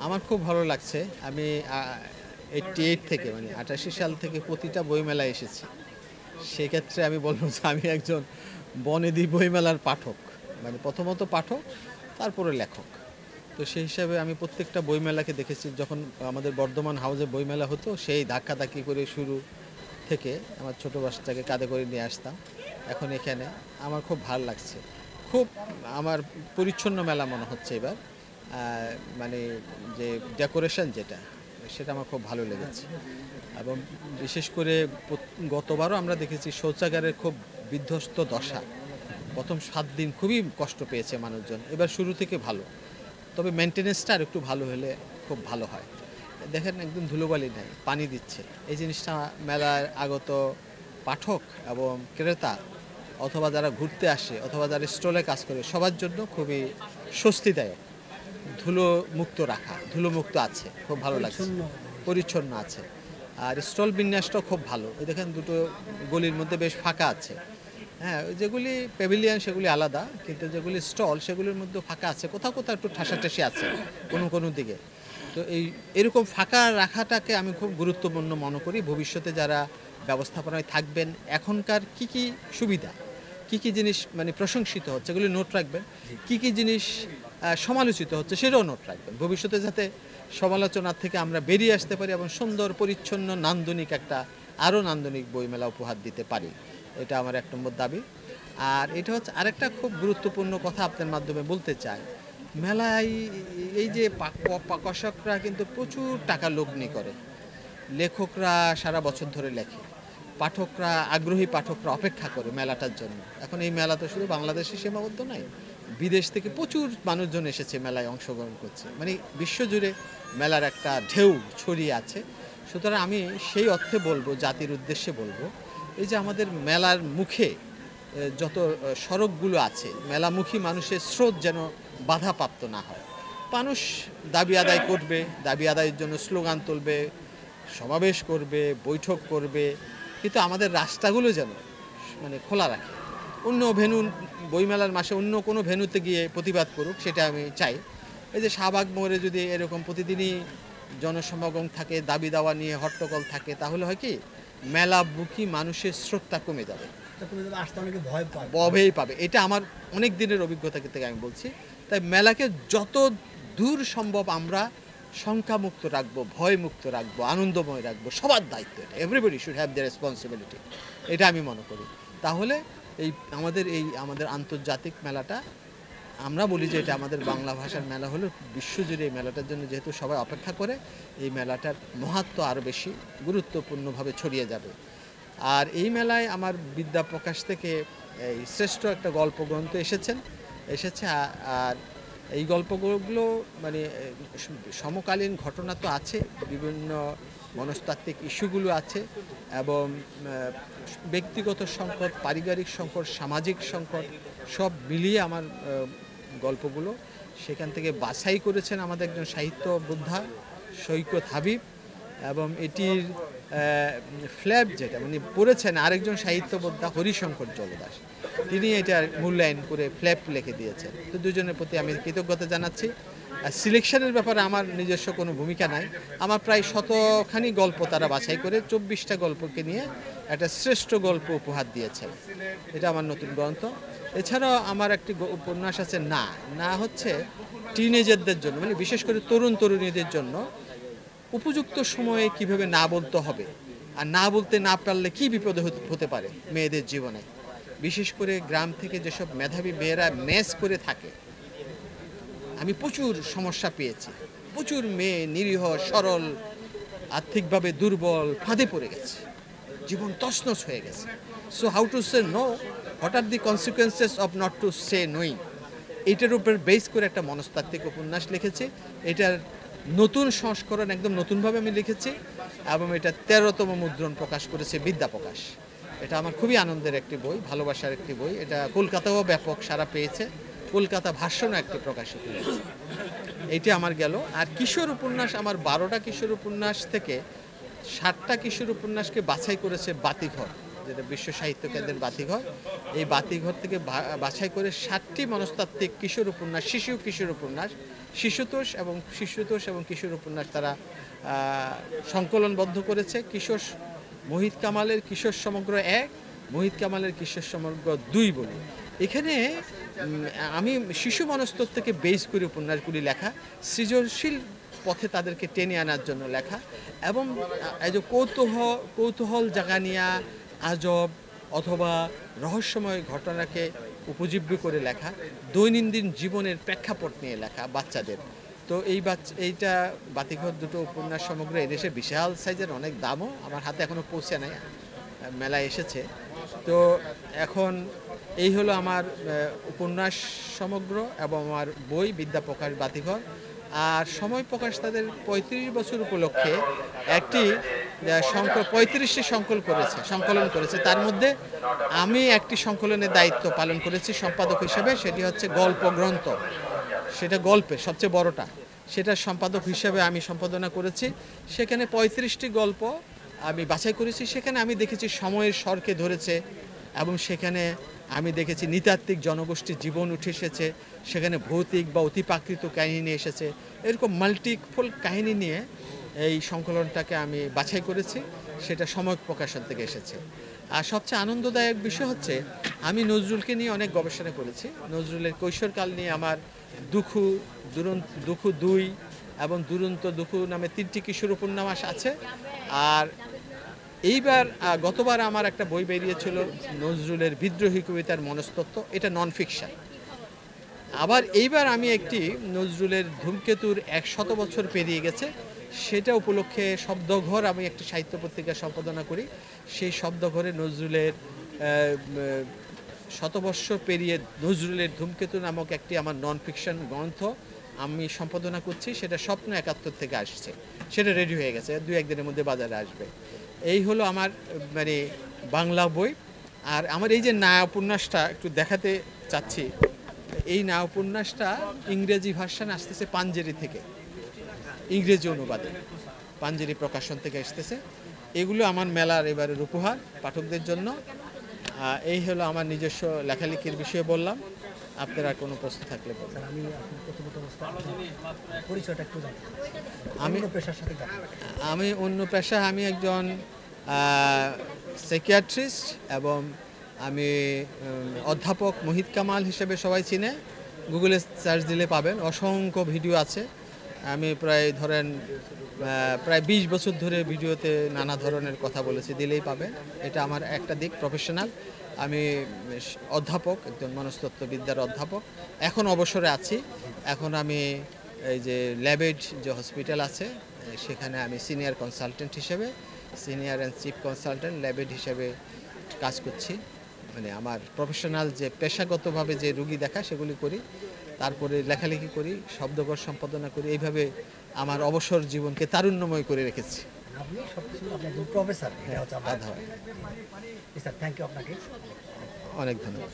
আমার খুব ভালো লাগছে। আমি 88 থেকে মানে ৮৮ সাল থেকে প্রতিটা বইমেলায় এসেছি। সেক্ষেত্রে আমি বলব যে আমি একজন বনেদি বইমেলার পাঠক। মানে প্রথমত পাঠক, তারপরে লেখক। তো সেই হিসাবে আমি প্রত্যেকটা বইমেলাকে দেখেছি। যখন আমাদের বর্ধমান হাউসে বইমেলা হতো, সেই ধাক্কাধাক্কি করে শুরু থেকে আমার ছোট বাচ্চাটাকে কাঁধে করে নিয়ে আসতাম। এখন এখানে আমার খুব ভালো লাগছে। খুব আমার পরিচ্ছন্ন মেলা মনে হচ্ছে এবার। মানে যে ডেকোরেশন যেটা, সেটা আমার খুব ভালো লেগেছে। এবং বিশেষ করে গতবারও আমরা দেখেছি শৌচাগারের খুব বিধ্বস্ত দশা। প্রথম ৭ দিন খুবই কষ্ট পেয়েছে মানুষজন। এবার শুরু থেকে ভালো। তবে মেনটেন্যান্সটা আর একটু ভালো হলে খুব ভালো হয়। দেখেন একদম ধুলোবালি নাই, পানি দিচ্ছে। এই জিনিসটা মেলায় আগত পাঠক এবং ক্রেতা অথবা যারা ঘুরতে আসে অথবা যারা স্টলে কাজ করে সবার জন্য খুবই স্বস্তিদায়ক। ধুলো মুক্ত রাখা, ধুলো মুক্ত আছে, খুব ভালো লাগছে, পরিচ্ছন্ন আছে। আর স্টল বিন্যাসটাও খুব ভালো। এই দেখেন দুটো গলির মধ্যে বেশ ফাঁকা আছে। হ্যাঁ, যেগুলি প্যাভিলিয়ন সেগুলি আলাদা, কিন্তু যেগুলি স্টল সেগুলির মধ্যে ফাঁকা আছে, কোথাও কোথাও একটু ঠাসাঠাসি আছে কোনো কোনো দিকে। তো এরকম ফাঁকা রাখাটাকে আমি খুব গুরুত্বপূর্ণ মনে করি। ভবিষ্যতে যারা ব্যবস্থাপনায় থাকবেন, এখনকার কি কি সুবিধা, কি কি জিনিস মানে প্রশংসিত হচ্ছে এগুলি নোট রাখবেন, কি কি জিনিস সমালোচিত হচ্ছে সেটাও নোট রাখবেন, ভবিষ্যতে যাতে সমালোচনার থেকে আমরা বেরিয়ে আসতে পারি এবং সুন্দর পরিচ্ছন্ন নান্দনিক একটা আরও নান্দনিক বইমেলা উপহার দিতে পারি। এটা আমার ১ নম্বর দাবি। আর এটা হচ্ছে আরেকটা খুব গুরুত্বপূর্ণ কথা আপনার মাধ্যমে বলতে চাই। মেলায় এই যে প্রকাশকরা কিন্তু প্রচুর টাকা লগ্নি করে, লেখকরা সারা বছর ধরে লেখে, পাঠকরা আগ্রহী পাঠকরা অপেক্ষা করে মেলাটার জন্য। এখন এই মেলা তো শুধু বাংলাদেশে সীমাবদ্ধ নয়, বিদেশ থেকে প্রচুর মানুষজন এসেছে মেলায় অংশগ্রহণ করছে। মানে বিশ্বজুড়ে মেলার একটা ঢেউ ছড়িয়ে আছে। সুতরাং আমি সেই অর্থে বলবো, জাতির উদ্দেশ্যে বলবো, এই যে আমাদের মেলার মুখে যত সড়কগুলো আছে, মেলামুখী মানুষের স্রোত যেন বাধাপ্রাপ্ত না হয়। মানুষ দাবি আদায় করবে, দাবি আদায়ের জন্য স্লোগান তুলবে, সমাবেশ করবে, বৈঠক করবে, কিন্তু আমাদের রাস্তাগুলো যেন মানে খোলা রাখে। অন্য ভেন্যু, বইমেলার মাসে অন্য কোনো ভেন্যুতে গিয়ে প্রতিবাদ করুক, সেটা আমি চাই। এই যে শাহবাগ মোড়ে যদি এরকম প্রতিদিনই জনসমাগম থাকে, দাবি দাওয়া নিয়ে হট্টগোল থাকে, তাহলে হয় কি মেলামুখী মানুষের স্রোতটা কমে যাবে, ভয় পাবে। এটা আমার অনেক দিনের অভিজ্ঞতা থেকে আমি বলছি। তাই মেলাকে যত দূর সম্ভব আমরা শঙ্কামুক্ত রাখবো, ভয়মুক্ত রাখবো, আনন্দময় রাখবো, সবার দায়িত্ব এটা। Everybody should have the responsibility, এটা আমি মনে করি। তাহলে আমাদের আন্তর্জাতিক মেলাটা, আমরা বলি যে এটা আমাদের বাংলা ভাষার মেলা হলো, বিশ্বজুড়ে এই মেলাটার জন্য যেহেতু সবাই অপেক্ষা করে, এই মেলাটার মহত্ব আরও বেশি গুরুত্বপূর্ণভাবে ছড়িয়ে যাবে। আর এই মেলায় আমার বিদ্যা প্রকাশ থেকে এই শ্রেষ্ঠ একটা গল্পগ্রন্থ এসেছে। আর এই গল্পগুলো মানে সমকালীন ঘটনা তো আছে, বিভিন্ন মনস্তাত্ত্বিক ইস্যুগুলো আছে, এবং ব্যক্তিগত সংকট, পারিবারিক সংকট, সামাজিক সংকট সব মিলিয়ে আমার গল্পগুলো। সেখান থেকে বাছাই করেছেন আমাদের একজন সাহিত্য বোদ্ধা সৈকত হাবিব, এবং এটির ফ্ল্যাপ যেটা মানে পড়েছেন আরেকজন সাহিত্যবোদ্ধা হরিশঙ্কর জলদাস, তিনি এটা মূল্যায়ন করে ফ্ল্যাপ লিখে দিয়েছেন। তো দুজনের প্রতি আমি কৃতজ্ঞতা জানাচ্ছি। আর সিলেকশনের ব্যাপারে আমার নিজস্ব কোনো ভূমিকা নাই। আমার প্রায় ১০০খানি গল্প তারা বাছাই করে ২৪টা গল্পকে নিয়ে একটা শ্রেষ্ঠ গল্প উপহার দিয়েছেন। এটা আমার নতুন গ্রন্থ। এছাড়াও আমার একটি উপন্যাস আছে, না হচ্ছে টিনেজারদের জন্য, মানে বিশেষ করে তরুণ তরুণীদের জন্য উপযুক্ত সময়ে কিভাবে না বলতে হবে, আর না বলতে না পারলে কী বিপদ হতে পারে মেয়েদের জীবনে। বিশেষ করে গ্রাম থেকে যেসব মেধাবী মেয়েরা মেস করে থাকে, আমি প্রচুর সমস্যা পেয়েছি। প্রচুর মেয়ে নিরীহ, সরল, আর্থিকভাবে দুর্বল, ফাঁদে পড়ে গেছে, জীবন তছনছ হয়ে গেছে। So how to say no, what are the consequences of not to say knowing, এইটার উপর বেস করে একটা মনস্তাত্ত্বিক উপন্যাস লিখেছি। এটার নতুন সংস্করণ একদম নতুনভাবে আমি লিখেছি, এবং এটা ১৩তম মুদ্রণ প্রকাশ করেছে বিদ্যা প্রকাশ। এটা আমার খুবই আনন্দের একটি বই, ভালোবাসার একটি বই। এটা কলকাতাও ব্যাপক সাড়া পেয়েছে, কলকাতা ভাষণও একটি প্রকাশিত হয়েছে। এইটা আমার গেল। আর কিশোর উপন্যাস, আমার ১২টা কিশোর উপন্যাস থেকে ৭টা কিশোর উপন্যাসকে বাছাই করেছে বাতিঘর, যেটা বিশ্ব সাহিত্য কেন্দ্রের বাতিঘর। এই বাতিঘর থেকে বাছাই করে ৭টি মনস্তাত্ত্বিক কিশোর উপন্যাস, শিশু কিশোর উপন্যাস শিশুতোষ এবং কিশোর উপন্যাস তারা সংকলনবদ্ধ করেছে। মোহিত কামালের কিশোর সমগ্র 1, মোহিত কামালের কিশোর সমগ্র 2 বলি। এখানে আমি শিশু মনস্তত্ত্বকে বেস করে উপন্যাসগুলি লেখা, সৃজনশীল পথে তাদেরকে টেনে আনার জন্য লেখা, এবং এই যে কৌতূহল জাগানিয়া আজব অথবা রহস্যময় ঘটনাকে উপজীব্য করে লেখা, দৈনন্দিন জীবনের প্রেক্ষাপট নিয়ে লেখা বাচ্চাদের। তো এইটা বাতিঘর দুটো উপন্যাস সমগ্র এদেশে বিশাল সাইজের, অনেক দামও, আমার হাতে এখনও পৌঁছে নাই, মেলায় এসেছে। তো এখন এই হলো আমার উপন্যাস সমগ্র এবং আমার বই বিদ্যা প্রকাশ বাতিঘর। আর সময় প্রকাশ তাদের 35 বছর উপলক্ষে একটি 35টি সংকলন করেছে। তার মধ্যে আমি একটি সংকলনের দায়িত্ব পালন করেছি সম্পাদক হিসেবে, সেটি হচ্ছে গল্প গ্রন্থ, সেটা গল্পের সবচেয়ে বড়টা, সেটা সম্পাদক হিসেবে আমি সম্পাদনা করেছি। সেখানে 35টি গল্প আমি বাছাই করেছি। সেখানে আমি দেখেছি সময়ের স্বরকে ধরেছে, এবং সেখানে আমি দেখেছি নৃতাত্ত্বিক জনগোষ্ঠীর জীবন উঠে এসেছে, সেখানে ভৌতিক বা অতিপ্রাকৃত কাহিনী এসেছে। এরকম মাল্টিপল কাহিনী নিয়ে এই সংকলনটাকে আমি বাছাই করেছি, সেটা সময় প্রকাশন থেকে এসেছে। আর সবচেয়ে আনন্দদায়ক বিষয় হচ্ছে আমি নজরুলকে নিয়ে অনেক গবেষণা করেছি। নজরুলের কৈশোরকাল নিয়ে আমার দুখু 2 এবং দুরন্ত দুখু নামে 3টি কিশোর উপন্যাস আছে। আর গতবার আমার একটা বই বেরিয়েছিল নজরুলের বিদ্রোহী কবিতার মনস্তত্ত্ব, এটা নন ফিকশন। আবার এইবার আমি একটি নজরুলের ধূমকেতুর 100 বছর পেরিয়ে গেছে, সেটা উপলক্ষে শব্দঘর আমি একটি সাহিত্য পত্রিকা সম্পাদনা করি। সেই শব্দঘরে নজরুলের 100 বছর পেরিয়ে নজরুলের ধূমকেতু নামক একটি আমার নন ফিকশন গ্রন্থ আমি সম্পাদনা করছি। সেটা স্বপ্ন 71 থেকে আসছে, সেটা রেডি হয়ে গেছে, 2-1 দিনের মধ্যে বাজারে আসবে। এই হলো আমার মানে বাংলা বই। আর আমার এই যে নায়া উপন্যাসটা একটু দেখাতে চাচ্ছি, এই নায়া উপন্যাসটা ইংরেজি ভার্সন আসতেছে পাঞ্জেরি থেকে, ইংরেজি অনুবাদে পাঞ্জেরি প্রকাশন থেকে আসতেছে। এগুলো আমার মেলার এবারের উপহার পাঠকদের জন্য। এই হলো আমার নিজস্ব লেখালেখির বিষয়ে বললাম। আপনারা কোনো প্রশ্ন থাকলে বলুন। আমি অন্য পেশা, আমি একজন সাইকিয়াট্রিস্ট এবং আমি অধ্যাপক মোহিত কামাল হিসেবে সবাই চিনে। গুগলে সার্চ দিলে পাবেন, অসংখ্য ভিডিও আছে। আমি প্রায় 20 বছর ধরে ভিডিওতে নানা ধরনের কথা বলেছি, দিলেই পাবেন। এটা আমার একটা দিক, প্রফেশনাল। আমি অধ্যাপক, একজন মনস্তত্ত্ববিদ্যার অধ্যাপক। এখন অবসরে আছি। এখন আমি এই যে ল্যাবেড যে হসপিটাল আছে সেখানে আমি সিনিয়র কনসালটেন্ট হিসেবে, senior and chief consultant Labaid হিসেবে কাজ করছি। মানে আমার প্রফেশনাল যে পেশাগতভাবে যে রুগী দেখা সেগুলি করি, তারপরে লেখালেখি করি, শব্দঘর সম্পাদনা করি। এইভাবে আমার অবসর জীবনকে তারুণ্যময় করে রেখেছি। অনেক ধন্যবাদ।